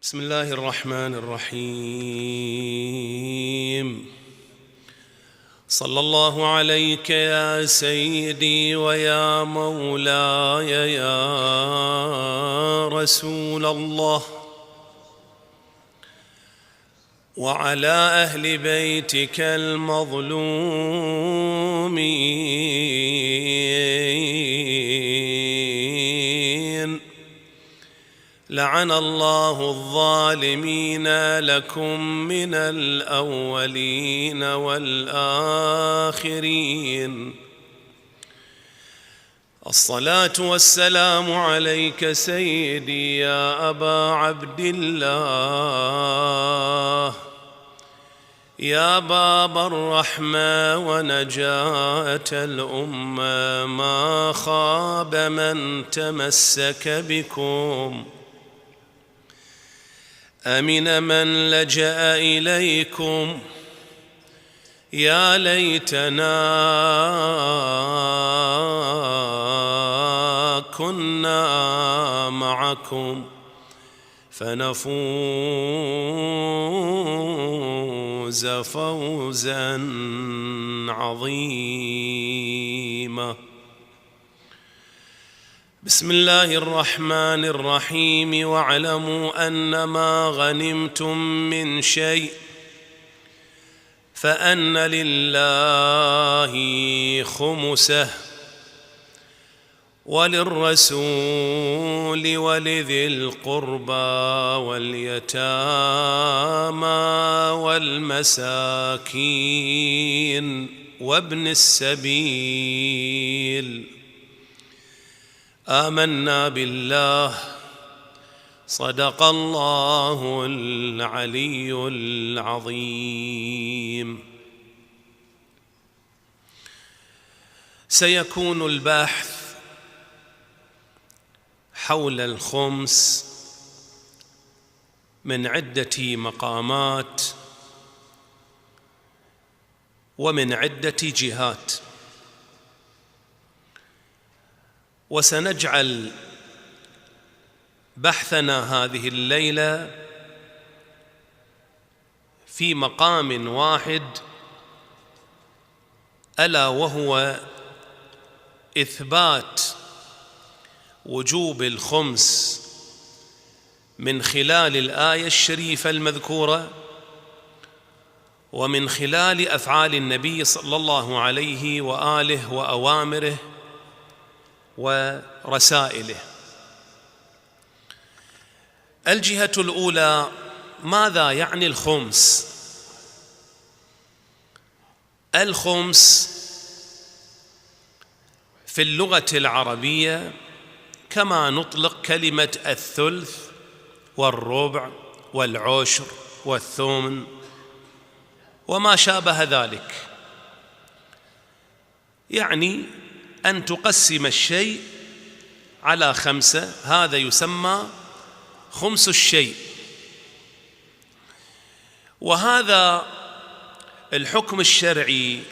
بسم الله الرحمن الرحيم. صلى الله عليك يا سيدي ويا مولاي يا رسول الله، وعلى أهل بيتك المظلومين، لعن الله الظالمين لكم من الأولين والآخرين. الصلاة والسلام عليك سيدي يا أبا عبد الله، يا باب الرحمة ونجاة الأمة، ما خاب من تمسك بكم، أمن من لجأ إليكم. يا ليتنا كنا معكم فنفوز فوزا عظيما. بسم الله الرحمن الرحيم. واعلموا أنما غنمتم من شيء فأن لله خمسه وللرسول ولذي القربى واليتامى والمساكين وابن السبيل. آمنا بالله، صدق الله العلي العظيم. سيكون البحث حول الخمس من عدة مقامات ومن عدة جهات، وسنجعل بحثنا هذه الليلة في مقام واحد، ألا وهو إثبات وجوب الخمس من خلال الآية الشريفة المذكورة، ومن خلال أفعال النبي صلى الله عليه وآله وأوامره ورسائله. الجهة الأولى: ماذا يعني الخمس؟ الخمس في اللغة العربية كما نطلق كلمة الثلث والربع والعشر والثمن وما شابه ذلك، يعني أن تقسم الشيء على خمسة، هذا يسمى خمس الشيء. وهذا الحكم الشرعي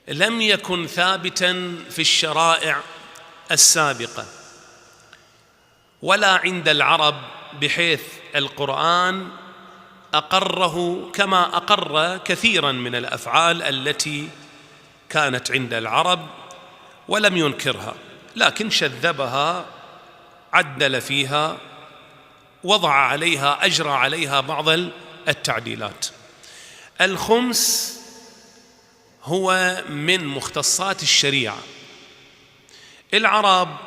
لم يكن ثابتا في الشرائع السابقة ولا عند العرب، بحيث القرآن أقره كما أقر كثيرا من الأفعال التي كانت عند العرب ولم ينكرها، لكن شذبها، عدل فيها، وضع عليها، أجرى عليها بعض التعديلات. الخمس هو من مختصات الشريعة. العرب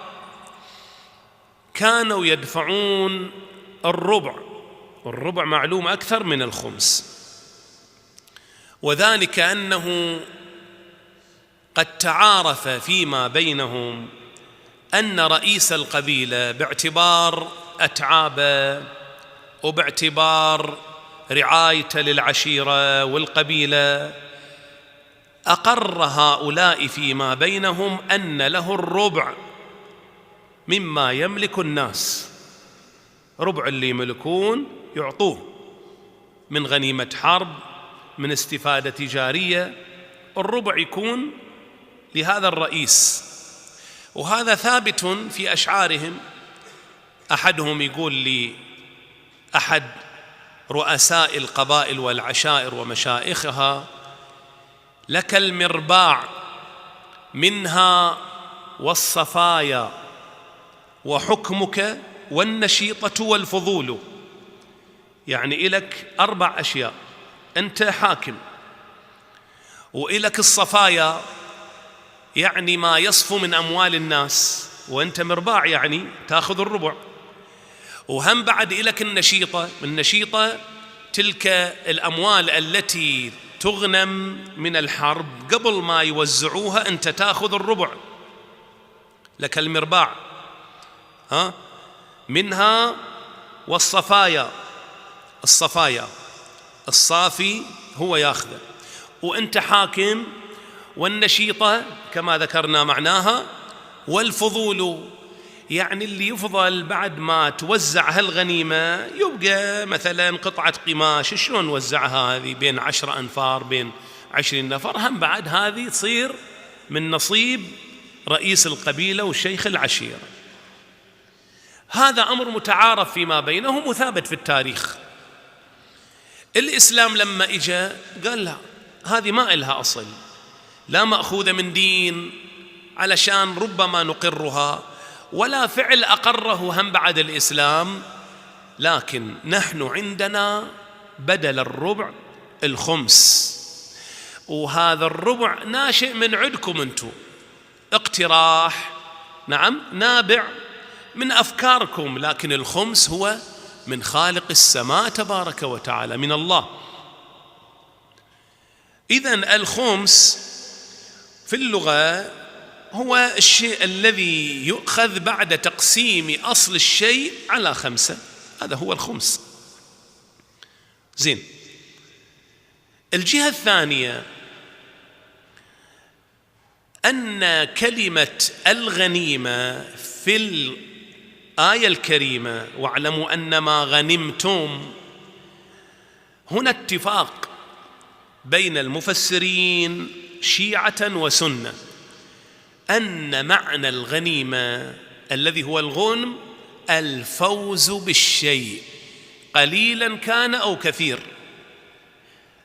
كانوا يدفعون الربع معلوم أكثر من الخمس، وذلك أنه قد تعارف فيما بينهم أن رئيس القبيلة باعتبار أتعابه وباعتبار رعايته للعشيرة والقبيلة أقر هؤلاء فيما بينهم أن له الربع مما يملك الناس، ربع اللي يملكون يعطوه من غنيمة حرب، من استفادة تجارية، الربع يكون لهذا الرئيس. وهذا ثابت في أشعارهم. أحدهم يقول لي أحد رؤساء القبائل والعشائر ومشائخها: لك المرباع منها والصفايا وحكمك والنشيطة والفضول. يعني إلك 4 أشياء، أنت حاكم، وإلك الصفايا يعني ما يصفو من أموال الناس، وأنت مرباع يعني تأخذ الربع، وهم بعد إلك النشيطة. النشيطة تلك الأموال التي تغنم من الحرب قبل ما يوزعوها أنت تأخذ الربع. لك المرباع منها والصفايا، الصفايا الصافي هو ياخذه، وأنت حاكم. والنشيطة كما ذكرنا معناها، والفضول يعني اللي يفضل بعد ما توزع هالغنيمة يبقى مثلا قطعة قماش، شلون نوزعها هذه بين 10 أنفار بين 20 نفر، هم بعد هذه تصير من نصيب رئيس القبيلة والشيخ العشيرة. هذا أمر متعارف فيما بينهم وثابت في التاريخ. الإسلام لما إجا قال لا، هذه ما إلها أصل، لا مأخوذة من دين علشان ربما نقرها، ولا فعل أقره هم بعد الإسلام، لكن نحن عندنا بدل الربع الخمس، وهذا الربع ناشئ من عندكم أنتم، اقتراح نعم نابع من أفكاركم، لكن الخمس هو من خالق السماء تبارك وتعالى، من الله. إذن الخمس في اللغة هو الشيء الذي يؤخذ بعد تقسيم أصل الشيء على 5، هذا هو الخمس. زين، الجهة الثانية أن كلمة الغنيمة في الآية الكريمة واعلموا أن ما غنمتم، هنا اتفاق بين المفسرين شيعة وسنة أن معنى الغنيمة الذي هو الغنم الفوز بالشيء قليلا كان أو كثير.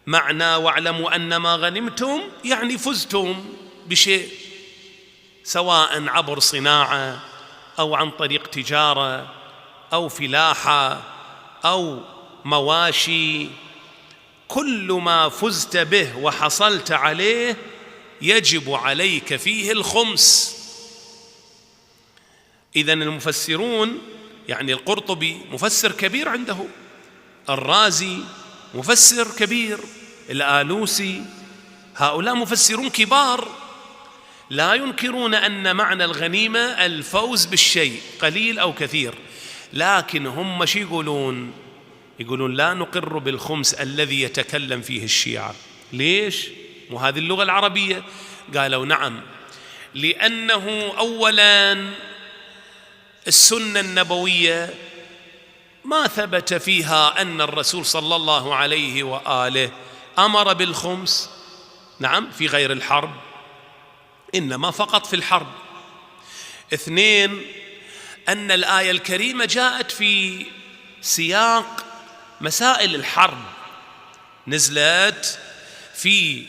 معنى واعلموا أن ما غنمتم يعني فزتم بشيء، سواء عبر صناعة أو عن طريق تجارة أو فلاحة أو مواشي، كل ما فزت به وحصلت عليه يجب عليك فيه الخمس. إذن المفسرون يعني القرطبي مفسر كبير عنده، الرازي مفسر كبير، الآلوسي، هؤلاء مفسرون كبار لا ينكرون أن معنى الغنيمة الفوز بالشيء قليل أو كثير، لكن هم شو يقولون؟ يقولون لا نقر بالخمس الذي يتكلم فيه الشيعة. ليش؟ وهذه اللغة العربية. قالوا نعم، لأنه أولاً السنة النبوية ما ثبت فيها أن الرسول صلى الله عليه وآله أمر بالخمس، نعم، في غير الحرب، إنما فقط في الحرب. 2، أن الآية الكريمة جاءت في سياق مسائل الحرب، نزلت في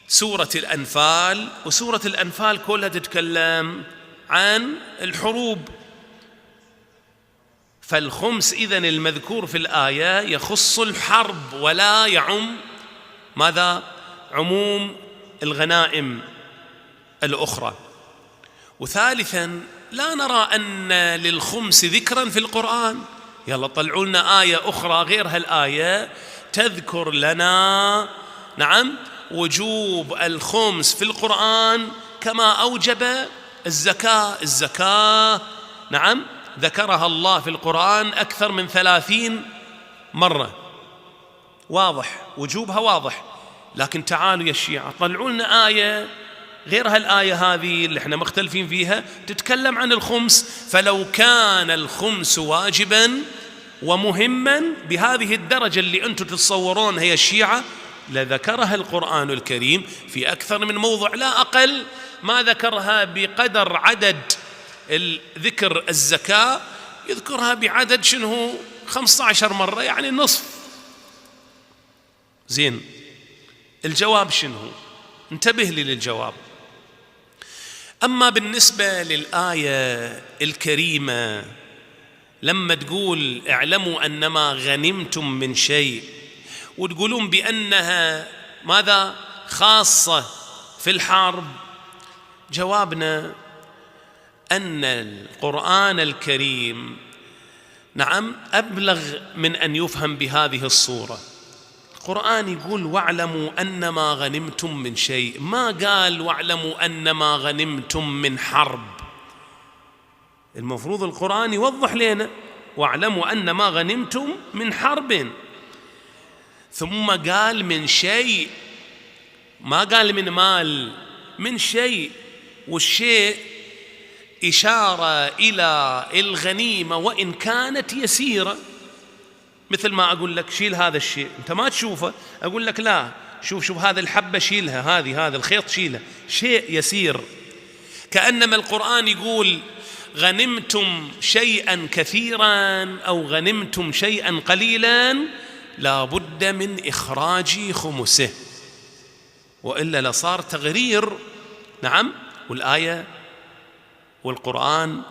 سورة الأنفال، وسورة الأنفال كلها تتكلم عن الحروب، فالخمس إذن المذكور في الآية يخص الحرب ولا يعم ماذا؟ عموم الغنائم الأخرى. وثالثاً لا نرى أن للخمس ذكراً في القرآن. يلا طلعوا لنا آية أخرى غير هالآية تذكر لنا نعم وجوب الخمس في القرآن كما أوجب الزكاة نعم ذكرها الله في القرآن أكثر من 30 مرة، واضح وجوبها واضح. لكن تعالوا يا الشيعة طلعوا لنا آية غير هالآية هذه اللي احنا مختلفين فيها تتكلم عن الخمس. فلو كان الخمس واجبا ومهما بهذه الدرجة اللي أنتم تتصورون هي الشيعة لذكرها القرآن الكريم في أكثر من موضع، لا أقل ما ذكرها بقدر عدد ذكر الزكاة، يذكرها بعدد شنو 15 مرة يعني نصف. زين، الجواب شنو؟ انتبه لي للجواب. أما بالنسبة للآية الكريمة لما تقول اعلموا أنما غنمتم من شيء، وتقولون بأنها ماذا؟ خاصة في الحرب، جوابنا أن القرآن الكريم نعم أبلغ من أن يفهم بهذه الصورة. القرآن يقول واعلموا أنما غنمتم من شيء، ما قال واعلموا أنما غنمتم من حرب. المفروض القرآن يوضح لنا واعلموا أنما غنمتم من حرب، ثم قال من شيء، ما قال من مال، من شيء. والشيء إشارة إلى الغنيمة وإن كانت يسيرة. مثل ما أقول لك شيل هذا الشيء، أنت ما تشوفه، أقول لك لا شوف هذا الحبة شيلها، هذا الخيط شيله، شيء يسير. كأنما القرآن يقول غنمتم شيئا كثيرا أو غنمتم شيئا قليلا لا بد من إخراج خمسه، وإلا لصار تغرير. نعم، والآية والقرآن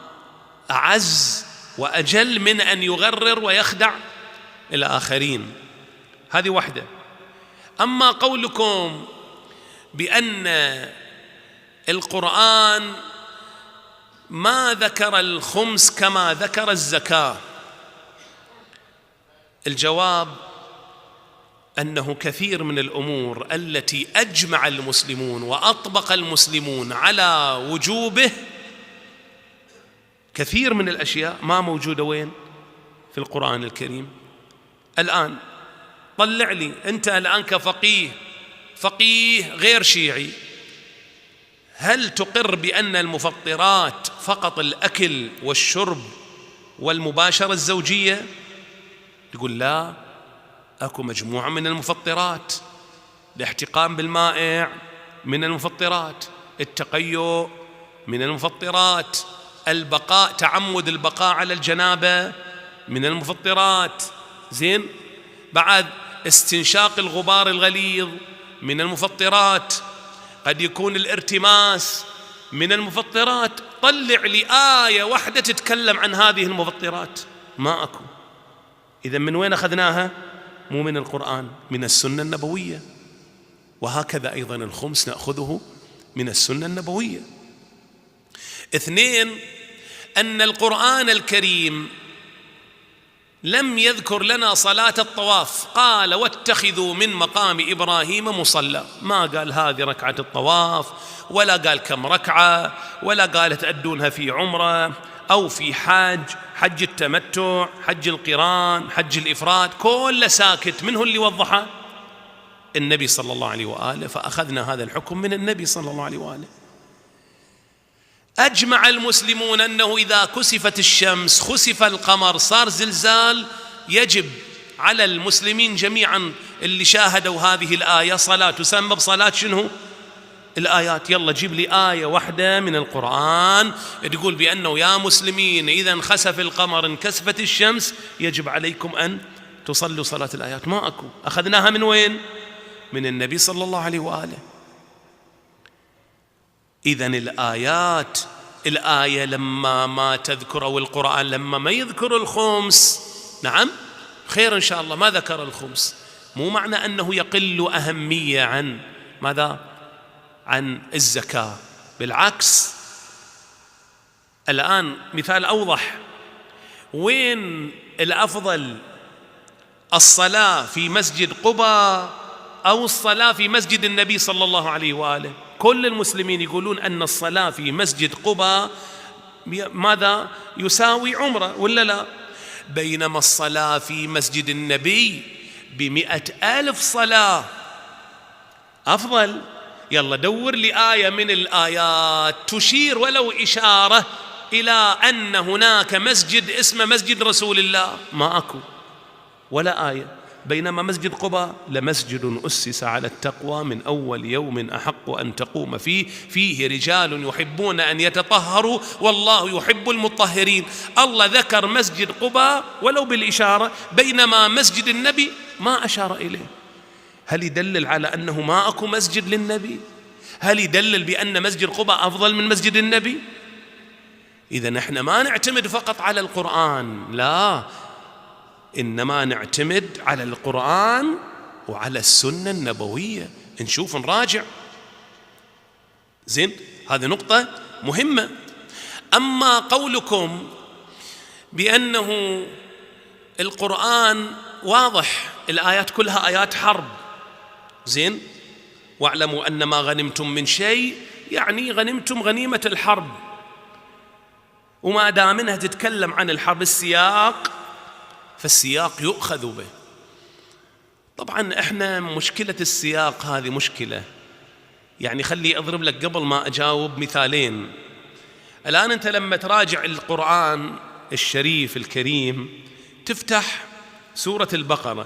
أعز وأجل من أن يغرر ويخدع الآخرين. هذه واحدة. أما قولكم بأن القرآن ما ذكر الخمس كما ذكر الزكاة، الجواب أنه كثير من الأمور التي أجمع المسلمون وأطبق المسلمون على وجوبه، كثير من الأشياء ما موجودة وين؟ في القرآن الكريم. الآن طلع لي أنت الآن فقيه غير شيعي، هل تقر بأن المفطرات فقط الأكل والشرب والمباشرة الزوجية؟ تقول لا، أكو مجموعة من المفطرات، الاحتقان بالمائع من المفطرات، التقيؤ من المفطرات، البقاء، تعمد البقاء على الجنابة من المفطرات. زين، بعد استنشاق الغبار الغليظ من المفطرات، قد يكون الارتماس من المفطرات. طلع لي آية واحدة تتكلم عن هذه المفطرات، ما أكو. إذا من وين أخذناها؟ مو من القرآن، من السنة النبوية. وهكذا أيضا الخمس نأخذه من السنة النبوية. 2، أن القرآن الكريم لم يذكر لنا صلاة الطواف، قال واتخذوا من مقام إبراهيم مصلى، ما قال هذه ركعة الطواف، ولا قال كم ركعة، ولا قال تأدونها في عمرة أو في حج التمتع، حج القران، حج الإفراد، كله ساكت. من هو اللي وضحه؟ النبي صلى الله عليه وآله، فأخذنا هذا الحكم من النبي صلى الله عليه وآله. أجمع المسلمون أنه إذا كسفت الشمس، خسف القمر، صار زلزال، يجب على المسلمين جميعا اللي شاهدوا هذه الآية صلاة تسمى بصلاة شنو؟ الآيات. يلا جيب لي آية واحدة من القرآن تقول بأنه يا مسلمين إذا انخسف القمر انكسفت الشمس يجب عليكم أن تصلوا صلاة الآيات. ما أكو. أخذناها من وين؟ من النبي صلى الله عليه وآله. إذن الآية لما ما تذكر، أو القرآن لما ما يذكر الخمس، نعم خير إن شاء الله ما ذكر الخمس، مو معنى أنه يقل أهمية عن ماذا؟ عن الزكاة، بالعكس. الآن مثال أوضح، وين الأفضل؟ الصلاة في مسجد قباء أو الصلاة في مسجد النبي صلى الله عليه وآله؟ كل المسلمين يقولون أن الصلاة في مسجد قباء ماذا؟ يساوي عمرة ولا لا؟ بينما الصلاة في مسجد النبي ب100,000 صلاة أفضل. يلا دور لي آية من الآيات تشير ولو إشارة إلى أن هناك مسجد اسمه مسجد رسول الله. ما أكو ولا آية. بينما مسجد قباء لمسجد أسس على التقوى من أول يوم أحق أن تقوم فيه رجال يحبون أن يتطهروا والله يحب المطهرين. الله ذكر مسجد قباء ولو بالإشارة، بينما مسجد النبي ما أشار إليه. هل يدلل على أنه ما أكو مسجد للنبي؟ هل يدلل بأن مسجد قباء أفضل من مسجد النبي؟ إذا نحن ما نعتمد فقط على القرآن، لا، إنما نعتمد على القرآن وعلى السنة النبوية، نشوف نراجع. زين، هذه نقطة مهمة. أما قولكم بأنه القرآن واضح، الآيات كلها آيات حرب، زين، واعلموا أن ما غنمتم من شيء يعني غنمتم غنيمة الحرب، وما دام انها تتكلم عن الحرب السياق، فالسياق يؤخذ به. طبعا احنا مشكلة السياق هذه مشكلة، يعني خلي اضرب لك قبل ما اجاوب مثالين. الآن انت لما تراجع القرآن الشريف الكريم تفتح سورة البقرة،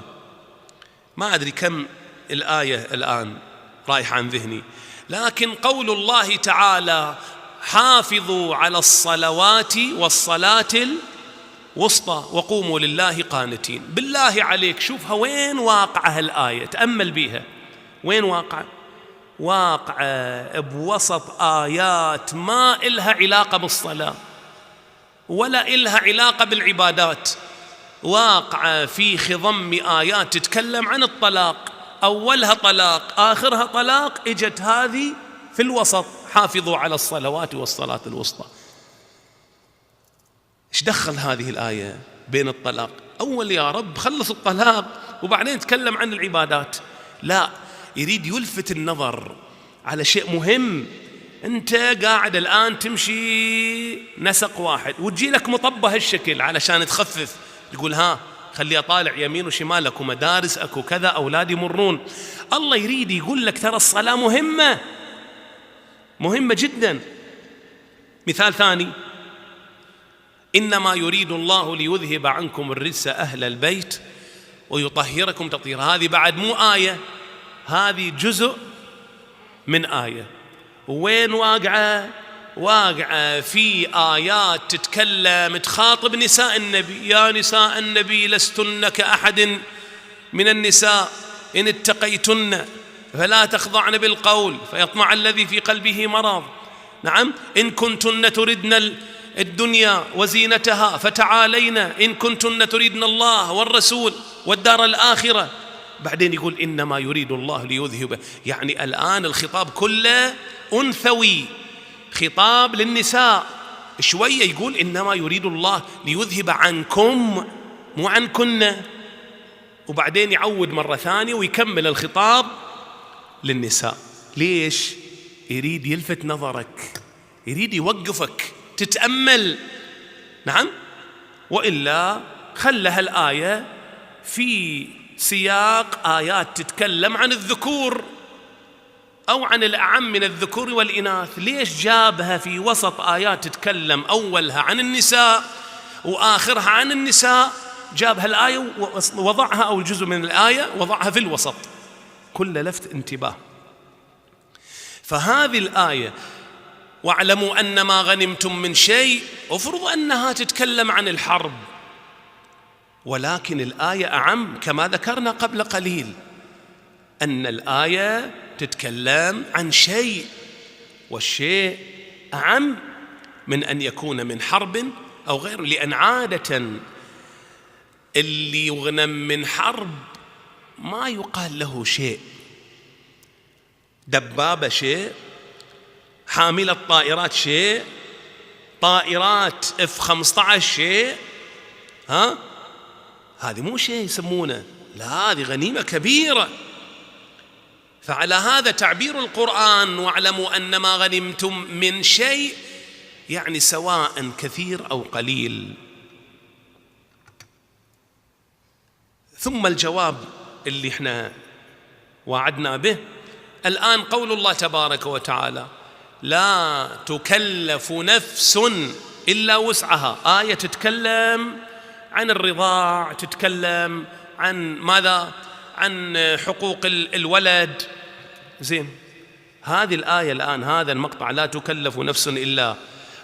ما أدري كم الآية الآن رايح عن ذهني، لكن قول الله تعالى حافظوا على الصلوات والصلاة الوسطى وقوموا لله قانتين، بالله عليك شوفها وين واقعة الآية، تأمل بيها وين واقعة. واقعة بوسط آيات ما إلها علاقة بالصلاة ولا إلها علاقة بالعبادات، واقعة في خضم آيات تتكلم عن الطلاق، أولها طلاق آخرها طلاق، إجت هذه في الوسط حافظوا على الصلوات والصلاة الوسطى. إيش دخل هذه الآية بين الطلاق؟ أول يا رب خلص الطلاق وبعدين تكلم عن العبادات. لا، يريد يلفت النظر على شيء مهم. أنت قاعد الآن تمشي نسق واحد وتجي لك مطبة هالشكل علشان تخفف، تقول ها خلي أطالع يمين وشمال، أكو مدارس أكو كذا أولاد يمرون. الله يريد يقول لك ترى الصلاة مهمة، مهمة جدا. مثال ثاني، إنما يريد الله ليذهب عنكم الرجس أهل البيت ويطهركم تطهيرا. هذه بعد مو آية، هذه جزء من آية. وين واقعة؟ واقعة في آيات تتكلم تخاطب نساء النبي، يا نساء النبي لستن كأحد من النساء إن اتقيتن فلا تخضعن بالقول فيطمع الذي في قلبه مرض. نعم، إن كنتن تردن الدنيا وزينتها فتعالين إن كنتن تردن الله والرسول والدار الآخرة. بعدين يقول إنما يريد الله ليذهب، يعني الآن الخطاب كله أنثوي، خطاب للنساء. شوية يقول إنما يريد الله ليذهب عنكم مو عنكن، وبعدين يعود مرة ثانية ويكمل الخطاب للنساء. ليش؟ يريد يلفت نظرك، يريد يوقفك تتأمل. نعم، وإلا خلها الآية في سياق آيات تتكلم عن الذكور أو عن الأعم من الذكور والإناث. ليش جابها في وسط آيات تتكلم أولها عن النساء وآخرها عن النساء؟ جابها الآية ووضعها أو الجزء من الآية وضعها في الوسط، كل لفت انتباه. فهذه الآية واعلموا أن ما غنمتم من شيء، أفرض أنها تتكلم عن الحرب، ولكن الآية أعم كما ذكرنا قبل قليل، أن الآية تتكلم عن شيء، والشيء أعم من أن يكون من حرب أو غيره، لأن عادة اللي يغنم من حرب ما يقال له شيء. دبابة شيء، حاملة طائرات شيء، طائرات F-15 شيء، هذه مو شيء يسمونه، لا هذه غنيمة كبيرة. فعلى هذا تعبير القرآن واعلموا أن ما غنمتم من شيء يعني سواء كثير أو قليل. ثم الجواب اللي احنا وعدنا به الآن قول الله تبارك وتعالى لا تكلف نفس إلا وسعها، آية تتكلم عن الرضاع، تتكلم عن ماذا؟ عن حقوق الولد. زين، هذه الآية الآن، هذا المقطع، لا تكلف نفس إلا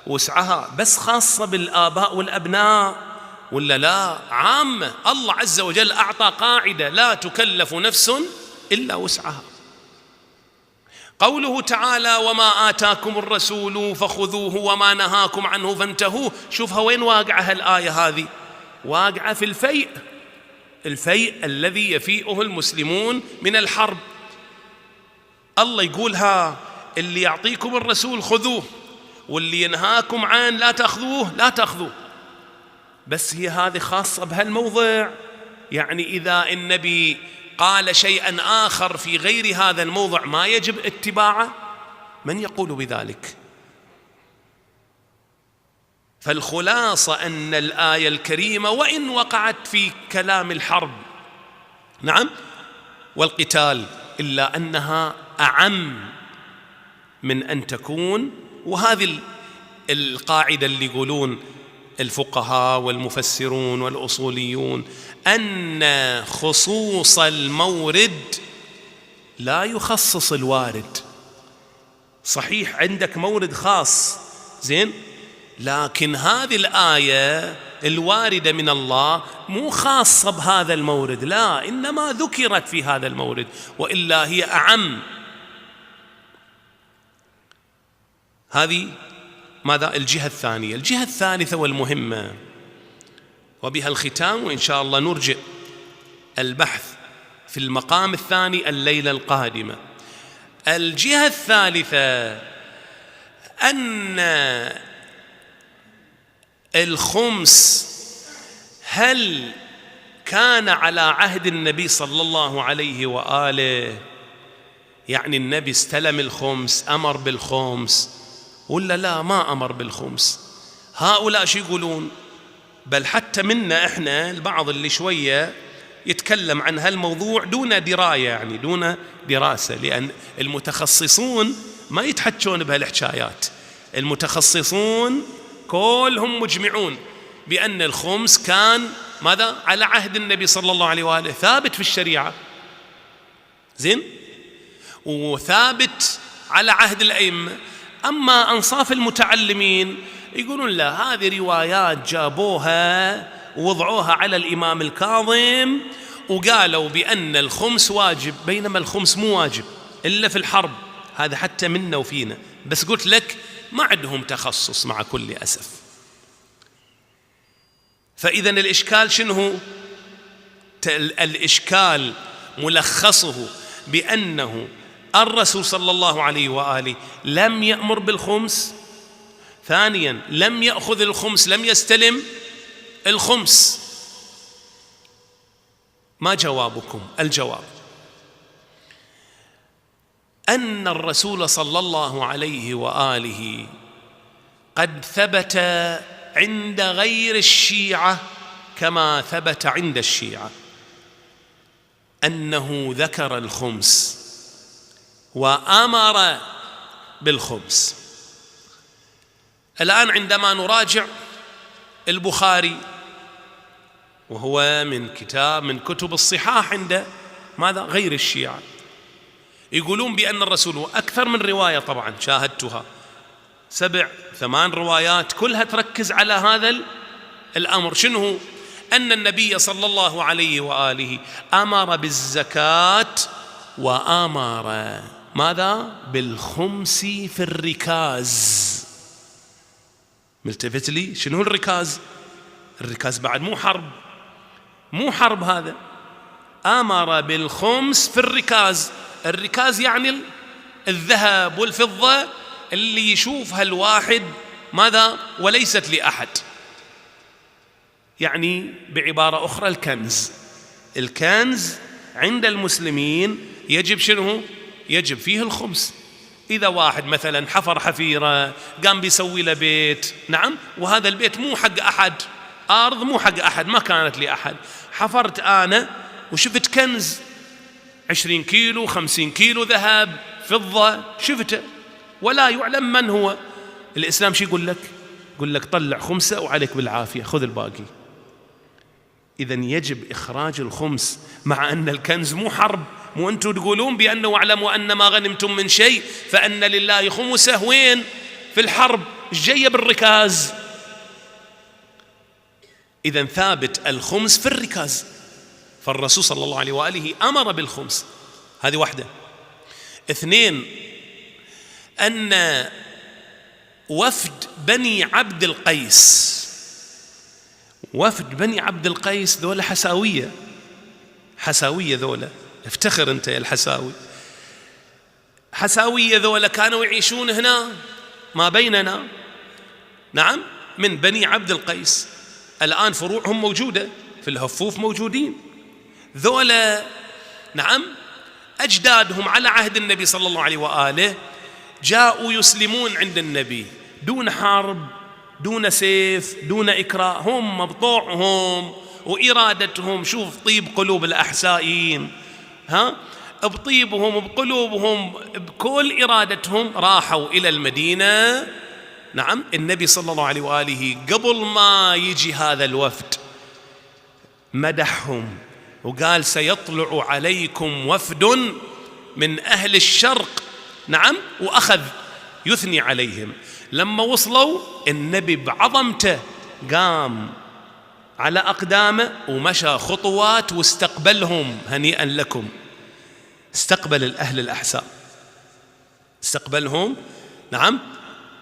وسعها، بس خاصة بالآباء والأبناء ولا لا عامة؟ الله عز وجل أعطى قاعدة: لا تكلف نفس إلا وسعها. قوله تعالى: وما آتاكم الرسول فخذوه وما نهاكم عنه فانتهوا. شوفها وين واقعها الآية هذه؟ واقعة في الفيء، الفيء الذي يفيئه المسلمون من الحرب. الله يقولها: اللي يعطيكم الرسول خذوه، واللي ينهاكم عن لا تأخذوه لا تأخذوه. بس هي هذه خاصة بهالموضع، يعني إذا النبي قال شيئا آخر في غير هذا الموضع ما يجب اتباعه؟ من يقول بذلك؟ فالخلاصة أن الآية الكريمة وإن وقعت في كلام الحرب، نعم، والقتال، إلا أنها أعم من أن تكون، وهذه القاعدة اللي يقولون الفقهاء والمفسرون والأصوليون، أن خصوص المورد لا يخصص الوارد. صحيح عندك مورد خاص، زين، لكن هذه الآية الواردة من الله مو خاصة بهذا المورد، لا، إنما ذكرت في هذا المورد، وإلا هي أعم. هذه ماذا؟ الجهة الثانية. الجهة الثالثة والمهمة، وبها الختام، وإن شاء الله نرجع البحث في المقام الثاني الليلة القادمة. الجهة الثالثة أن الخمس هل كان على عهد النبي صلى الله عليه وآله؟ يعني النبي استلم الخمس، أمر بالخمس، ولا لا ما أمر بالخمس؟ هؤلاء شو يقولون؟ بل حتى منا إحنا البعض اللي شوية يتكلم عن هالموضوع دون دراية، يعني دون دراسة، لأن المتخصصون ما يتحجون بهالحكايات. المتخصصون كلهم مجمعون بأن الخمس كان ماذا؟ على عهد النبي صلى الله عليه وآله، ثابت في الشريعة، زين، وثابت على عهد الأئمة. أما أنصاف المتعلمين يقولون لا، هذه روايات جابوها ووضعوها على الإمام الكاظم وقالوا بأن الخمس واجب، بينما الخمس مو واجب إلا في الحرب. هذا حتى منا وفينا، بس قلت لك ما عندهم تخصص مع كل أسف. فإذا الإشكال شنو؟ الإشكال ملخصه بأنه الرسول صلى الله عليه وآله لم يأمر بالخمس، ثانيا لم يأخذ الخمس، لم يستلم الخمس. ما جوابكم؟ الجواب أن الرسول صلى الله عليه وآله قد ثبت عند غير الشيعة كما ثبت عند الشيعة أنه ذكر الخمس وأمر بالخمس. الآن عندما نراجع البخاري، وهو من كتب الصحاح عند ماذا؟ غير الشيعة، يقولون بأن الرسول أكثر من رواية، طبعا شاهدتها 7 8 روايات كلها تركز على هذا الأمر. شنو؟ أن النبي صلى الله عليه وآله أمر بالزكاة وأمر ماذا؟ بالخمس في الركاز. ملتفت لي؟ شنو الركاز؟ الركاز بعد مو حرب هذا. أمر بالخمس في الركاز. الركاز يعني الذهب والفضة اللي يشوفها الواحد ماذا؟ وليست لأحد. يعني بعبارة أخرى الكنز عند المسلمين يجب شنو؟ يجب فيه الخمس. إذا واحد مثلا حفر حفيرة، قام بيسوي له بيت، نعم، وهذا البيت مو حق أحد، أرض مو حق أحد، ما كانت لأحد، حفرت أنا وشفت كنز 20 كيلو 50 كيلو ذهب فضة، شفته ولا يعلم من هو، الإسلام شو يقول لك؟ يقول لك طلع خمسة وعليك بالعافية، خذ الباقي. إذن يجب إخراج الخمس، مع أن الكنز مو حرب، مو أنتم تقولون بأنه واعلموا أن ما غنمتم من شيء فأن لله خمسه، وين؟ في الحرب، الجاية بالركاز. إذن ثابت الخمس في الركاز، فالرسول صلى الله عليه وآله أمر بالخمس. هذه واحدة. اثنين، أن وفد بني عبد القيس، وفد بني عبد القيس ذولا حساوية، حساوية ذولا، افتخر أنت يا الحساوي. حساوية ذولا كانوا يعيشون هنا ما بيننا، نعم، من بني عبد القيس. الآن فروعهم موجودة في الهفوف، موجودين ذولا، نعم. أجدادهم على عهد النبي صلى الله عليه وآله جاءوا يسلمون عند النبي دون حرب، دون سيف، دون إكراه، هم بطوعهم وإرادتهم. شوف طيب قلوب الأحسائيين، بطيبهم بقلوبهم بكل إرادتهم راحوا إلى المدينة. نعم، النبي صلى الله عليه وآله قبل ما يجي هذا الوفد مدحهم وقال سيطلع عليكم وفد من أهل الشرق، نعم، وأخذ يثني عليهم. لما وصلوا النبي بعظمته قام على أقدامه ومشى خطوات واستقبلهم، هنيئا لكم. استقبل الأهل الأحساء، استقبلهم، نعم،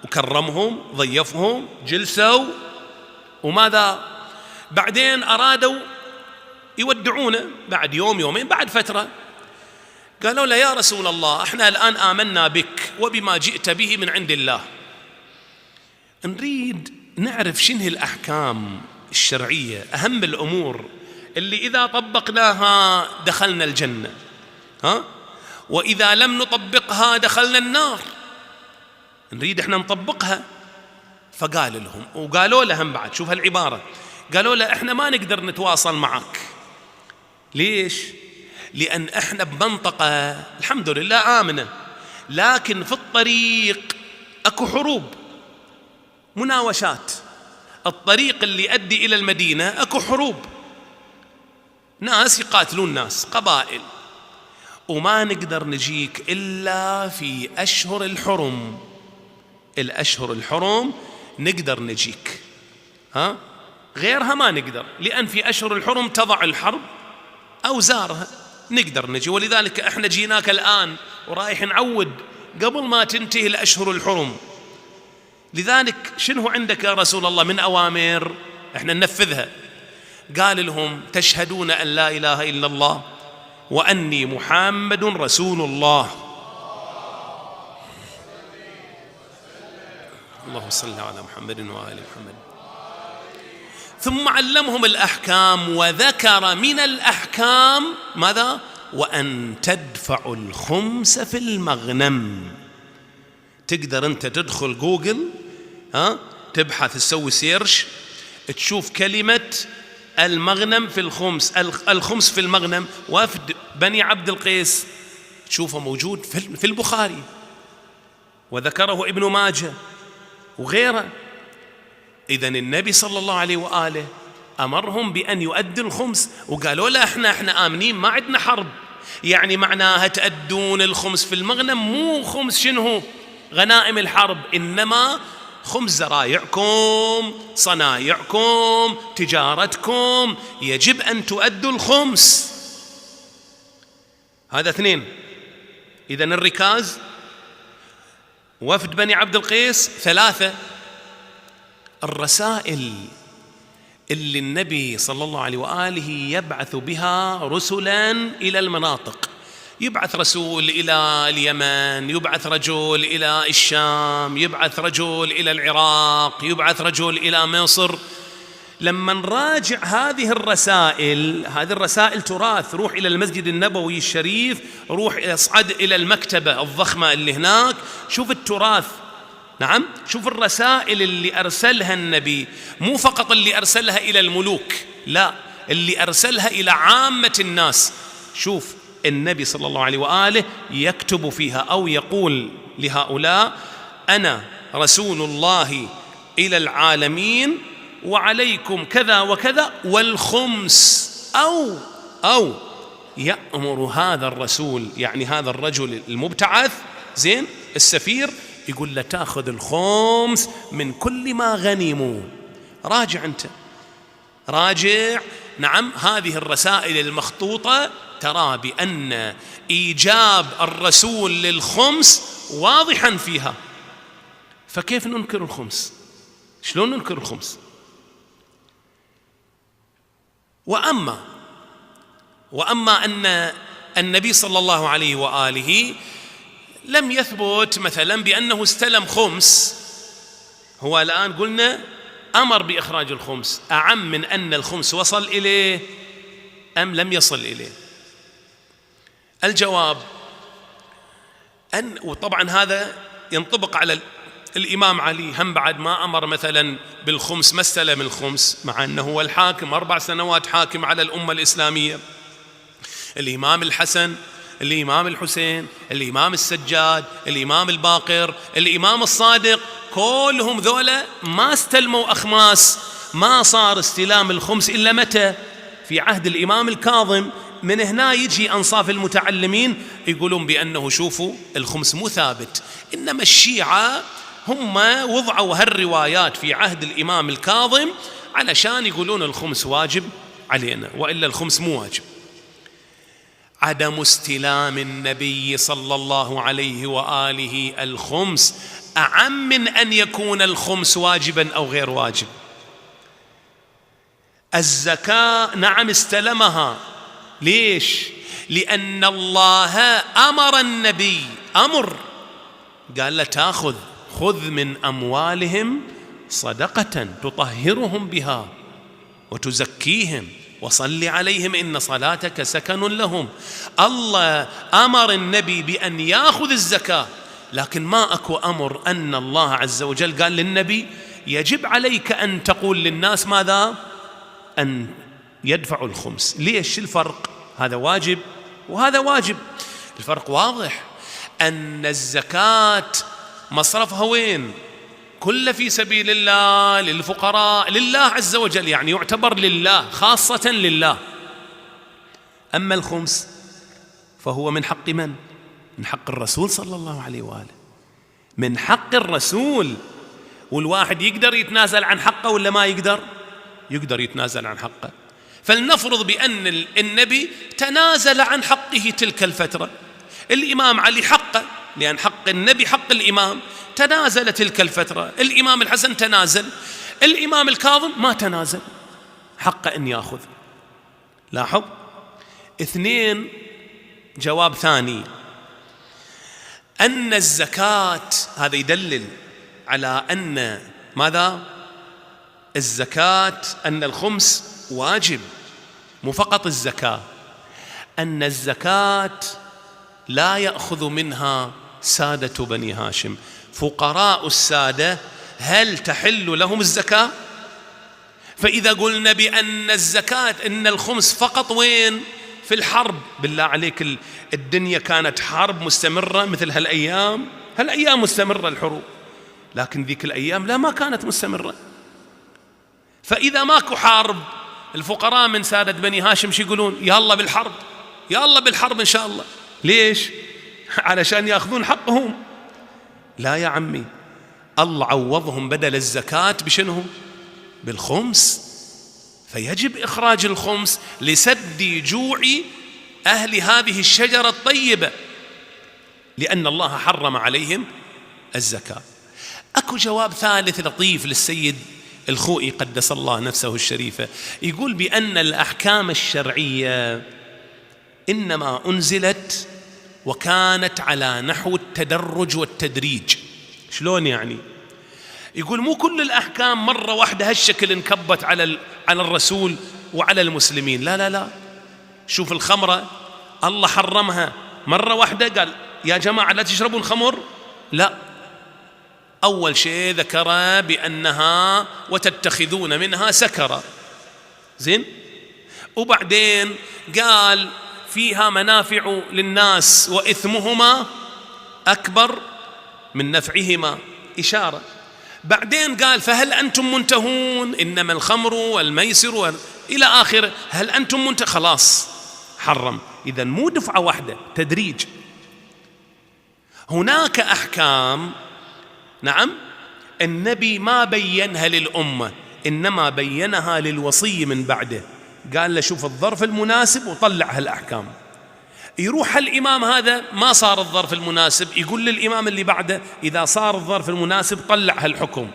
وكرمهم، ضيفهم، جلسوا. وماذا بعدين؟ أرادوا يودعونه بعد يوم يومين، بعد فترة قالوا له يا رسول الله احنا الآن آمنا بك وبما جئت به من عند الله، نريد نعرف شنو الأحكام الشرعية، أهم الأمور اللي إذا طبقناها دخلنا الجنة، وإذا لم نطبقها دخلنا النار، نريد احنا نطبقها. فقال لهم، وقالوا لهم بعد، شوف هالعبارة، قالوا له احنا ما نقدر نتواصل معك. ليش؟ لأن احنا بمنطقة الحمد لله آمنة، لكن في الطريق اكو حروب، مناوشات. الطريق اللي يؤدي إلى المدينة اكو حروب، ناس يقاتلون ناس، قبائل، وما نقدر نجيك إلا في أشهر الحرم. الأشهر الحرم نقدر نجيك، غيرها ما نقدر، لأن في أشهر الحرم تضع الحرب أوزارها، نقدر نجي. ولذلك احنا جيناك الآن ورايح نعود قبل ما تنتهي الأشهر الحرم. لذلك شنو عندك يا رسول الله من أوامر احنا ننفذها؟ قال لهم تشهدون أن لا إله إلا الله وأني محمد رسول الله. اللهم صل على محمد وآل محمد. ثم علمهم الأحكام، وذكر من الأحكام ماذا؟ وأن تدفعوا الخمس في المغنم. تقدر أنت تدخل جوجل، تبحث، تسوي سيرش، تشوف كلمة المغنم في الخمس، الخمس في المغنم، وفد بني عبد القيس، تشوفه موجود في البخاري، وذكره ابن ماجه وغيره. إذن النبي صلى الله عليه وآله أمرهم بأن يؤدوا الخمس، وقالوا له احنا آمنين، ما عندنا حرب. يعني معناها تأدون الخمس في المغنم، مو خمس شنو غنائم الحرب، إنما خمس زرايعكم، صنايعكم، تجارتكم، يجب أن تؤدوا الخمس. هذا اثنين. إذن الركاز وفد بني عبد القيس. ثلاثة، الرسائل اللي النبي صلى الله عليه وآله يبعث بها رسلا إلى المناطق. يبعث رسول إلى اليمن، يبعث رجل إلى الشام، يبعث رجل إلى العراق، يبعث رجل إلى مصر. لما نراجع هذه الرسائل، هذه الرسائل تراث، روح إلى المسجد النبوي الشريف، روح اصعد إلى المكتبة الضخمة اللي هناك، شوف التراث. نعم، شوف الرسائل اللي أرسلها النبي، مو فقط اللي أرسلها إلى الملوك، لا، اللي أرسلها إلى عامة الناس. شوف النبي صلى الله عليه وآله يكتب فيها أو يقول لهؤلاء أنا رسول الله إلى العالمين وعليكم كذا وكذا والخمس، أو يأمر هذا الرسول، يعني هذا الرجل المبتعث زين السفير، يقول له تأخذ الخمس من كل ما غنموا. راجع أنت، راجع. نعم، هذه الرسائل المخطوطة ترى بأن إيجاب الرسول للخمس واضحا فيها، فكيف ننكر الخمس؟ شلون ننكر الخمس؟ وأما أن النبي صلى الله عليه وآله لم يثبت مثلا بأنه استلم خمس، هو الآن قلنا أمر بإخراج الخمس، أعم من أن الخمس وصل إليه أم لم يصل إليه؟ الجواب وطبعا هذا ينطبق على الإمام علي، هم بعد ما أمر مثلا بالخمس ما استلم الخمس، مع أنه هو الحاكم 4 سنوات حاكم على الأمة الإسلامية. الإمام الحسن، الإمام الحسين، الإمام السجاد، الإمام الباقر، الإمام الصادق، كلهم ذولا ما استلموا أخماس. ما صار استلام الخمس إلا متى؟ في عهد الإمام الكاظم. من هنا يجي أنصاف المتعلمين يقولون بأنه شوفوا الخمس مو ثابت، إنما الشيعة هم وضعوا هالروايات في عهد الإمام الكاظم علشان يقولون الخمس واجب علينا، وإلا الخمس مو واجب. عدم استلام النبي صلى الله عليه وآله الخمس أعم من أن يكون الخمس واجبا أو غير واجب. الزكاة نعم استلمها، ليش؟ لأن الله أمر النبي، قال له خذ من أموالهم صدقة تطهرهم بها وتزكيهم وصل عليهم إن صلاتك سكن لهم. الله أمر النبي بأن يأخذ الزكاة، لكن ما أكو أمر أن الله عز وجل قال للنبي يجب عليك أن تقول للناس ماذا؟ أن يدفعوا الخمس. ليش؟ الفرق؟ هذا واجب وهذا واجب. الفرق واضح، أن الزكاة مصرفها وين؟ كل في سبيل الله، للفقراء، لله عز وجل، يعني يعتبر لله، خاصة لله. أما الخمس فهو من حق من؟ من حق الرسول صلى الله عليه وآله، من حق الرسول. والواحد يقدر يتنازل عن حقه ولا ما يقدر؟ يقدر يتنازل عن حقه. فلنفرض بأن النبي تنازل عن حقه تلك الفترة، الإمام علي حقه، لأن حق النبي حق الإمام، تنازل تلك الفترة. الإمام الحسن تنازل، الإمام الكاظم ما تنازل، حق أن يأخذ. لاحظ. 2، جواب ثاني، أن الزكاة، هذا يدلل على أن ماذا؟ الزكاة، أن الخمس واجب، مو فقط الزكاة، أن الزكاة لا يأخذ منها سادة بني هاشم. فقراء السادة هل تحل لهم الزكاة؟ فإذا قلنا بأن الزكاة، إن الخمس فقط وين؟ في الحرب. بالله عليك، الدنيا كانت حرب مستمرة مثل هالأيام مستمرة الحروب، لكن ذيك الأيام لا، ما كانت مستمرة. فإذا ماكو حرب، الفقراء من سادة بني هاشم شو يقولون؟ يا الله بالحرب، يا الله بالحرب إن شاء الله. ليش؟ علشان يأخذون حقهم. لا يا عمي، الله عوضهم بدل الزكاة بشنو؟ بالخمس. فيجب إخراج الخمس لسد جوع أهل هذه الشجرة الطيبة، لأن الله حرم عليهم الزكاة. أكو جواب ثالث لطيف للسيد الخوئي قدس الله نفسه الشريفة، يقول بأن الأحكام الشرعية إنما أنزلت وكانت على نحو التدرج والتدريج. شلون يعني؟ يقول مو كل الأحكام مرة واحدة هالشكل انكبت على الرسول وعلى المسلمين، لا لا لا. شوف الخمرة، الله حرمها مرة واحدة، قال يا جماعة لا تشربوا الخمر، لا. أول شيء ذكر بأنها وتتخذون منها سكرا، زين، وبعدين قال فيها منافع للناس وإثمهما أكبر من نفعهما، إشارة. بعدين قال فهل أنتم منتهون؟ إنما الخمر والميسر إلى آخره، هل أنتم منتهون؟ خلاص حرم. إذن مو دفعة واحدة، تدريج. هناك أحكام نعم النبي ما بينها للأمة، إنما بينها للوصي من بعده، قال له شوف الظرف المناسب وطلع هالأحكام. يروح الإمام هذا ما صار الظرف المناسب، يقول للإمام اللي بعده إذا صار الظرف المناسب طلع هالحكم.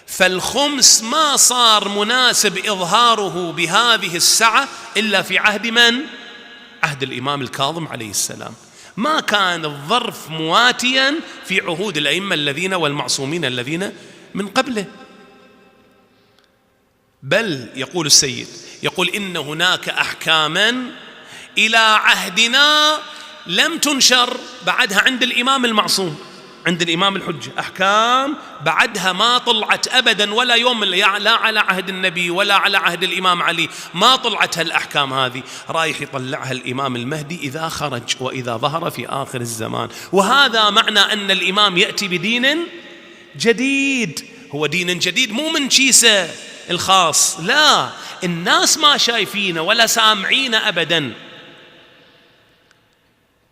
فالخمس ما صار مناسب إظهاره بهذه السعة إلا في عهد من؟ عهد الإمام الكاظم عليه السلام. ما كان الظرف مواتيا في عهود الأئمة الذين والمعصومين الذين من قبله. بل يقول السيد، يقول إن هناك أحكاما إلى عهدنا لم تنشر بعدها عند الإمام المعصوم، عند الإمام الحجة، أحكام بعدها ما طلعت أبدا ولا يوم، لا على عهد النبي ولا على عهد الإمام علي ما طلعت هالأحكام هذه، رايح يطلعها الإمام المهدي إذا خرج وإذا ظهر في آخر الزمان. وهذا معنى أن الإمام يأتي بدين جديد. هو دين جديد مو من كيسه الخاص، لا، الناس ما شايفينه ولا سامعين أبدا،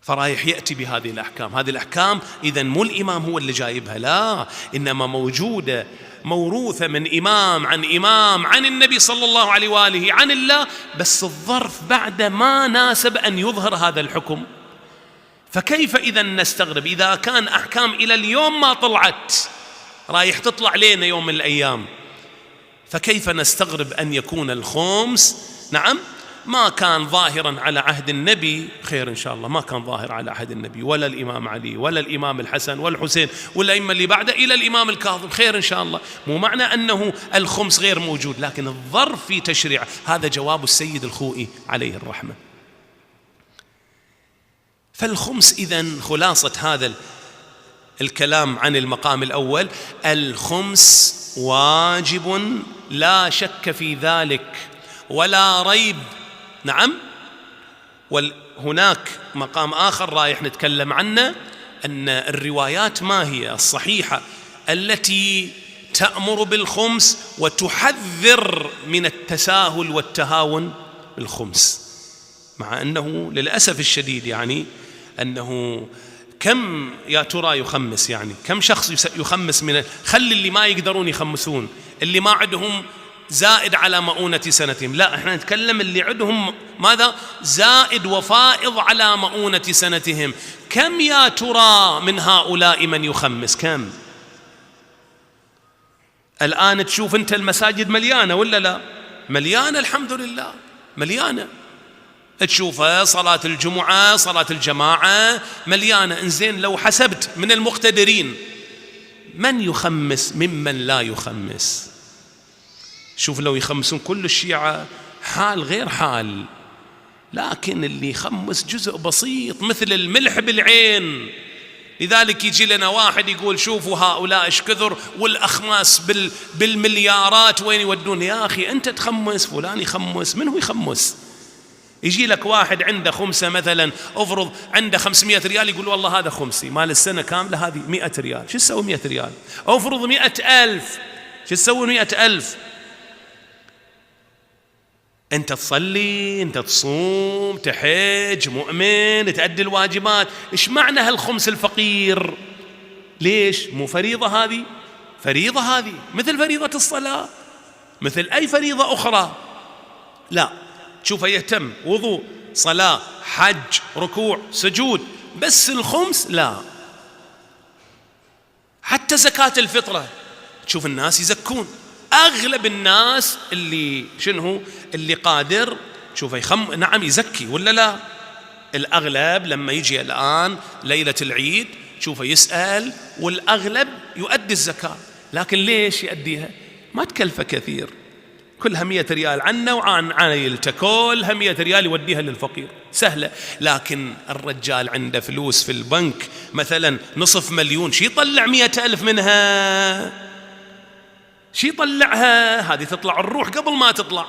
فرايح يأتي بهذه الأحكام. هذه الأحكام إذن مو الإمام هو اللي جايبها، لا، إنما موجودة موروثة من إمام عن إمام عن النبي صلى الله عليه وآله عن الله، بس الظرف بعد ما ناسب أن يظهر هذا الحكم. فكيف إذن نستغرب إذا كان أحكام إلى اليوم ما طلعت، رايح تطلع لنا يوم من الأيام، فكيف نستغرب أن يكون الخمس نعم ما كان ظاهرا على عهد النبي؟ خير إن شاء الله، ما كان ظاهر على عهد النبي ولا الإمام علي ولا الإمام الحسن والحسين والأئمة اللي بعده إلى الإمام الكاظم، خير إن شاء الله. مو معنى أنه الخمس غير موجود، لكن الظرف في تشريع. هذا جواب السيد الخوئي عليه الرحمة. فالخمس إذن خلاصة هذا الكلام عن المقام الأول، الخمس واجب لا شك في ذلك ولا ريب. نعم. وهناك مقام آخر رايح نتكلم عنه، أن الروايات ما هي الصحيحة التي تأمر بالخمس وتحذر من التساهل والتهاون بالخمس، مع أنه للأسف الشديد يعني أنه كم يا ترى يخمس، يعني كم شخص يخمس من خلي اللي ما يقدرون يخمسون، اللي ما عندهم زائد على مؤونة سنتهم، لا، احنا نتكلم اللي عندهم ماذا؟ زائد وفائض على مؤونة سنتهم. كم يا ترى من هؤلاء من يخمس؟ كم؟ الآن تشوف انت المساجد مليانة ولا لا؟ مليانة الحمد لله، مليانة، تشوفها صلاة الجمعة صلاة الجماعة مليانة. انزين لو حسبت من المقتدرين من يخمس ممن لا يخمس، شوف لو يخمسون كل الشيعة حال غير حال، لكن اللي يخمس جزء بسيط مثل الملح بالعين. لذلك يجي لنا واحد يقول شوفوا هؤلاء ايش كثر والأخماس بالمليارات وين يودون. يا أخي أنت تخمس، فلان يخمس، من هو يخمس؟ يجي لك واحد عنده خمسة مثلا، افرض عنده 500 ريال، يقول والله هذا خمسي مال السنة كاملة هذه 100 ريال، شو تسوي 100 ريال؟ افرض 100,000، شو تسوي 100,000؟ أنت تصلي، أنت تصوم، تحج، مؤمن، تأدي الواجبات. إيش معنى هالخمس الفقير؟ ليش؟ مو فريضة هذه؟ فريضة هذه مثل فريضة الصلاة، مثل أي فريضة أخرى. لا، تشوفه يهتم وضوء، صلاة، حج، ركوع، سجود، بس الخمس لا. حتى زكاة الفطرة تشوف الناس يزكون، أغلب الناس اللي شنو اللي قادر شوفه نعم يزكي ولا لا؟ الأغلب لما يجي الآن ليلة العيد شوفه يسأل، والأغلب يؤدي الزكاة. لكن ليش يؤديها؟ ما تكلفه كثير، كلها 100 ريال عنه وعن عائلته، كلها 100 ريال يوديها للفقير، سهلة. لكن الرجال عنده فلوس في البنك مثلا 500,000، شي يطلع 100,000 منها؟ شي يطلعها؟ هذه تطلع الروح قبل ما تطلع.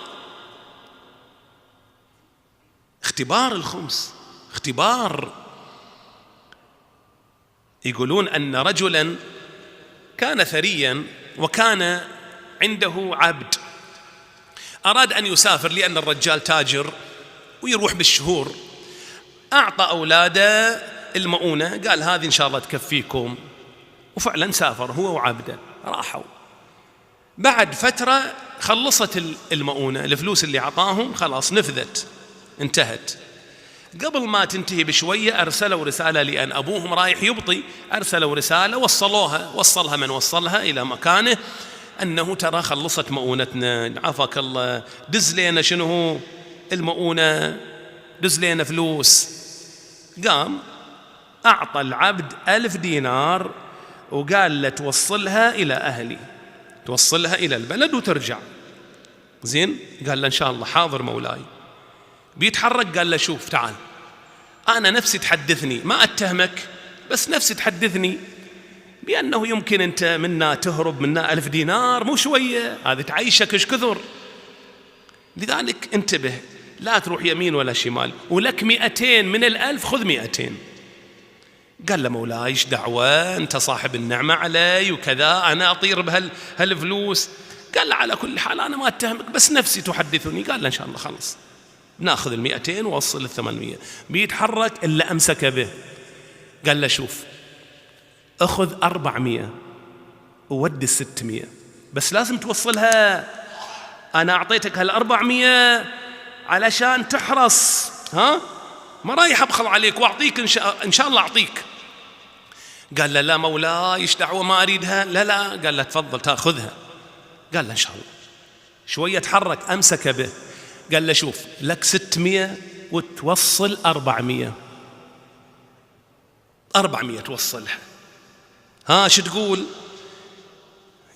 اختبار الخمس، اختبار. يقولون أن رجلا كان ثريا وكان عنده عبد، أراد أن يسافر لأن الرجال تاجر ويروح بالشهور، أعطى أولاده المؤونة، قال هذه إن شاء الله تكفيكم، وفعلا سافر هو وعبده راحوا. بعد فترة خلصت المؤونة، الفلوس اللي عطاهم خلاص نفذت انتهت. قبل ما تنتهي بشوية أرسلوا رسالة، لأن أبوهم رايح يبطي، أرسلوا رسالة وصلها من وصلها إلى مكانه، أنه ترى خلصت مؤونتنا، عافاك الله دز لنا شنو هو المؤونة، دز لنا فلوس. قام أعطى العبد 1000 دينار وقال له توصلها إلى أهلي، توصلها إلى البلد وترجع. زين، قال له إن شاء الله حاضر مولاي. بيتحرك قال له شوف تعال، أنا نفسي تحدثني، ما أتهمك بس نفسي تحدثني بأنه يمكن أنت منا تهرب منا 1000 دينار، مو شوية، هذا تعيشك إيش كثر، لذلك انتبه لا تروح يمين ولا شمال، ولك 200 من 1000 خذ 200. قال له مولاي ايش دعوة، أنت صاحب النعمة علي وكذا، أنا أطير بهالفلوس. قال له على كل حال أنا ما أتهمك بس نفسي تحدثني. قال له إن شاء الله خلص ناخذ 200 ووصل 800. بيتحرك إلا أمسك به، قال له شوف أخذ 400 وودي 600 بس لازم توصلها، أنا أعطيتك هال400 علشان تحرص، ها ما رايح أبخل عليك وأعطيك إن شاء الله أعطيك. قال له لا مولاي إيش دعوة ما أريدها. لا قال له تفضل تأخذها. قال له إن شاء الله. شوية تحرك أمسك به، قال له شوف لك 600 وتوصل 400 توصلها، ها شو تقول؟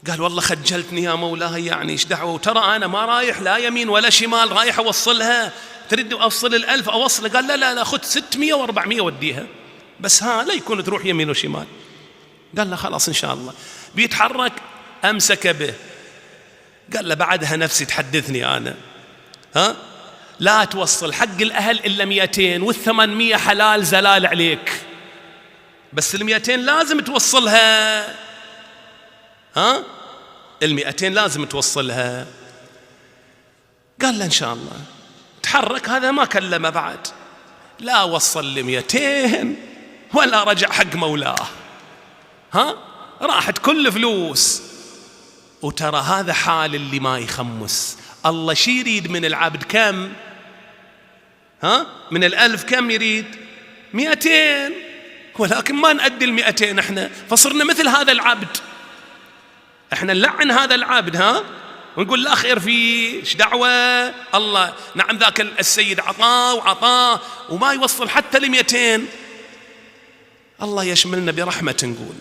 قال والله خجلتني يا مولاي، يعني إيش دعوة، وترى أنا ما رايح لا يمين ولا شمال، رايح أوصلها، تريد أوصل 1000 أوصله. قال لا خذ 600 و400 وديها، بس لا يكون تروح يمين وشمال. قال له خلاص إن شاء الله. بيتحرك أمسك به، قال له بعدها نفسي تحدثني أنا، لا توصل حق الأهل إلا 200 وال800 حلال زلال عليك، بس 200 لازم توصلها، 200 لازم توصلها. قال له إن شاء الله. تحرك هذا ما كلمه بعد، لا وصل 200 ولا رجع حق مولاه، راحت كل فلوس. وترى هذا حال اللي ما يخمس. الله شي يريد من العبد؟ كم؟ من 1000 كم يريد؟ 200، ولكن ما نأدي 200 احنا، فصرنا مثل هذا العبد. احنا نلعن هذا العبد ونقول لا خير فيه، ايش دعوة، الله نعم ذاك السيد عطاه وما يوصل حتى 200. الله يشملنا برحمة، نقول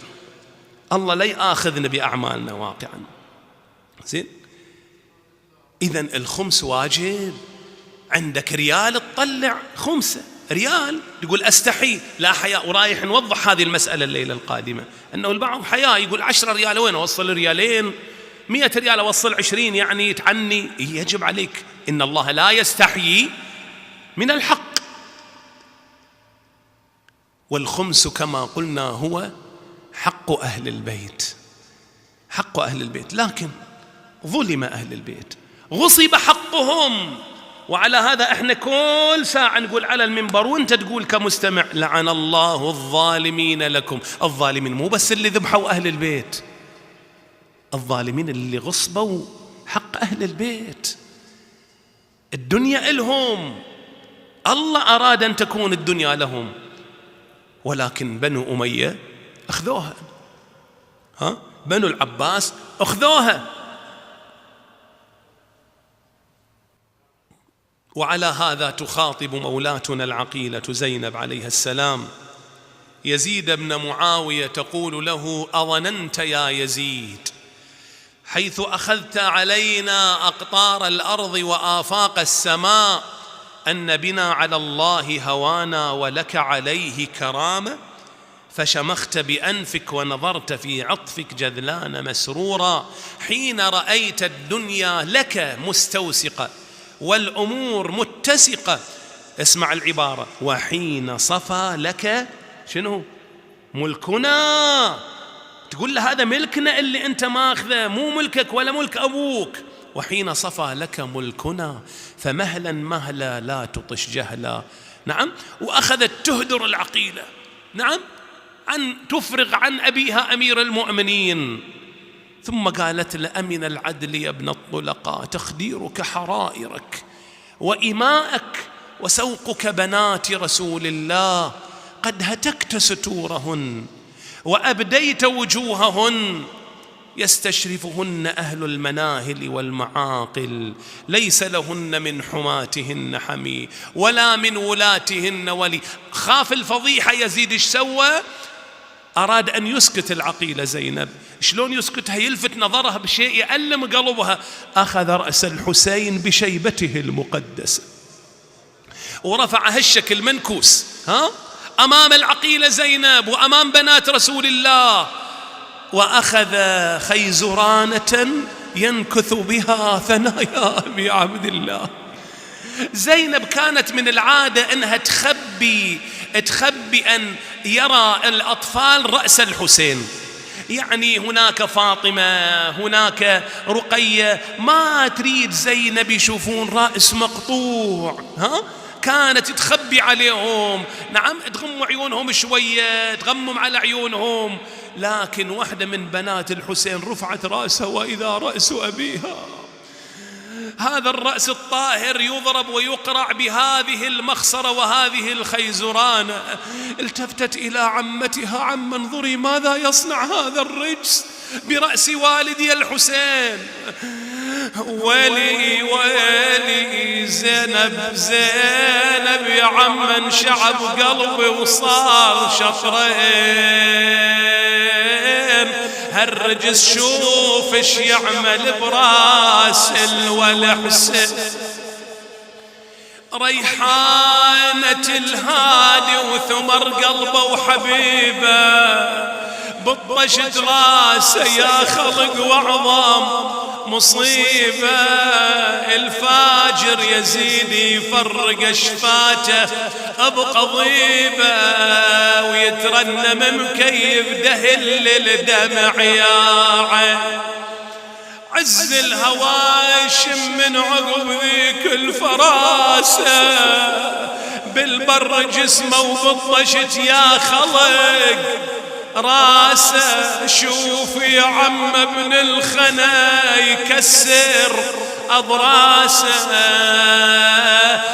الله لا يآخذنا بأعمالنا واقعا. زين، إذن الخمس واجب. عندك ريال تطلع 5 ريال، تقول أستحي، لا حياء. ورايح نوضح هذه المسألة الليلة القادمة، أنه البعض حياء يقول 10 ريال وين أوصل ريالين، 100 ريال أوصل 20، يعني تعني. يجب عليك، إن الله لا يستحيي من الحق. والخمس كما قلنا هو حق أهل البيت، حق أهل البيت، لكن ظلم أهل البيت، غصب حقهم. وعلى هذا احنا كل ساعة نقول على المنبر وانت تقول كمستمع لعن الله الظالمين لكم. الظالمين مو بس اللي ذبحوا أهل البيت، الظالمين اللي غصبوا حق أهل البيت. الدنيا إلهم، الله أراد أن تكون الدنيا لهم، ولكن بنو أمية أخذوها، بنو العباس أخذوها. وعلى هذا تخاطب مولاتنا العقيلة زينب عليها السلام يزيد بن معاوية، تقول له أظننت يا يزيد حيث أخذت علينا أقطار الأرض وآفاق السماء أن بنا على الله هوانا ولك عليه كرامة؟ فشمخت بأنفك ونظرت في عطفك جذلان مسرورا حين رأيت الدنيا لك مستوسقة والأمور متسقة. اسمع العبارة، وحين صفى لك شنو؟ ملكنا. تقول له هذا ملكنا اللي أنت ماخذه، مو ملكك ولا ملك أبوك. وحين صفى لك ملكنا فمهلا مهلا لا تطش جهلا. نعم. وأخذت تهدر العقيلة، نعم، تفرغ عن أبيها أمير المؤمنين. ثم قالت له: أمن العدل يا ابن الطلقاء تخديرك حرائرك وإماءك وسوقك بنات رسول الله، قد هتكت ستورهن وأبديت وجوههن، يستشرفهن أهل المناهل والمعاقل، ليس لهن من حماتهن حمي ولا من ولاتهن ولي. خاف الفضيحة يزيد، ايش سوى؟ أراد أن يسكت العقيلة زينب. شلون يسكتها؟ يلفت نظرها بشيء يألم قلبها. أخذ رأس الحسين بشيبته المقدسة ورفع هشك المنكوس أمام العقيلة زينب وأمام بنات رسول الله، وأخذ خيزرانة ينكث بها ثنايا أبي عبد الله. زينب كانت من العادة أنها تخبي أن يرى الأطفال رأس الحسين. يعني هناك فاطمة، هناك رقية، ما تريد زينب يشوفون رأس مقطوع، كانت تخبي عليهم، نعم، تغم عيونهم شوية، تغمم على عيونهم. لكن واحدة من بنات الحسين رفعت رأسها وإذا رأس أبيها، هذا الرأس الطاهر يضرب ويقرع بهذه المخصرة وهذه الخيزرانة. التفتت إلى عمتها: عم انظري ماذا يصنع هذا الرجس برأس والدي الحسين. ولي ولي زينب زينب يا عم انشعب قلبي وصار شطرين. هالرجس شوف ايش يعمل براس الولحسين. ريحانة الهادي وثمر قلبه وحبيبه، بطشت راسه يا خلق وعظام مصيبة. الفاجر يزيد يفرق شفاته بقضيبة، ويترنم مكيف دهل الدمع يا عين. عز الهواشم من عقب ذيك الفراسة، بالبر جسمه وبطشت يا خلق راسه. شوف يا عم ابن الخنا يكسر أضراسه،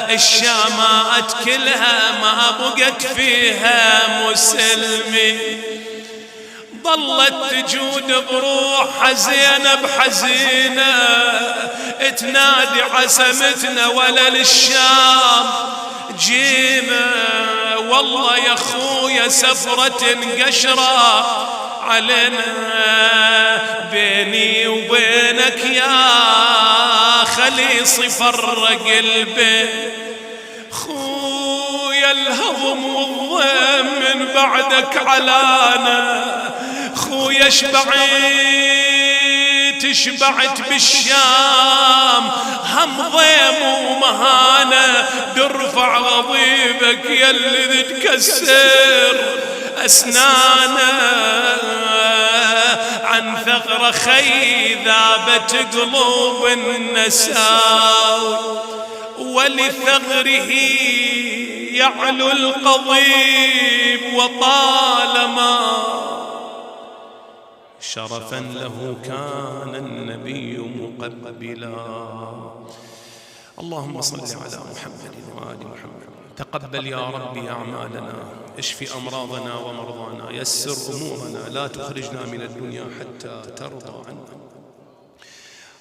الشامات كلها ما بقت فيها مسلمي. ظلت تجود بروح زينب حزينة، تنادي عسمتنا ولا للشام جيمة. والله يا خويا سفرة قشرة علينا، بيني وبينك يا خليصي فرق البين. خويا الهضم والضيم من بعدك علانا، خويا شبعت بالشام هم ضيم ومهانة. ترفع غضيبك يلي تكسر أسنانه، عن ثغر خي ذابت قلوب النساوي، ولثغره يعلو القضيب. وطالما شرفا له كان النبي مقبلا. اللهم صل على محمد وآل محمد. تقبل يا ربي أعمالنا، اشف أمراضنا ومرضانا، يسر أمورنا، لا تخرجنا من الدنيا حتى ترضى عنا.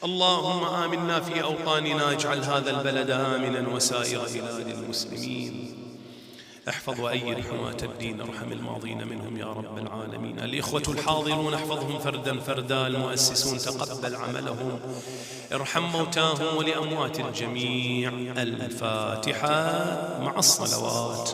اللهم آمنا في أوطاننا، اجعل هذا البلد آمنا وسائر بلاد المسلمين. احفظ وأيد حماة الدين، ارحم الماضين منهم يا رب العالمين. الإخوة الحاضرون احفظهم فردا فردا، المؤسسون تقبل عملهم، ارحم موتاهم ولأموات الجميع. الفاتحة مع الصلوات.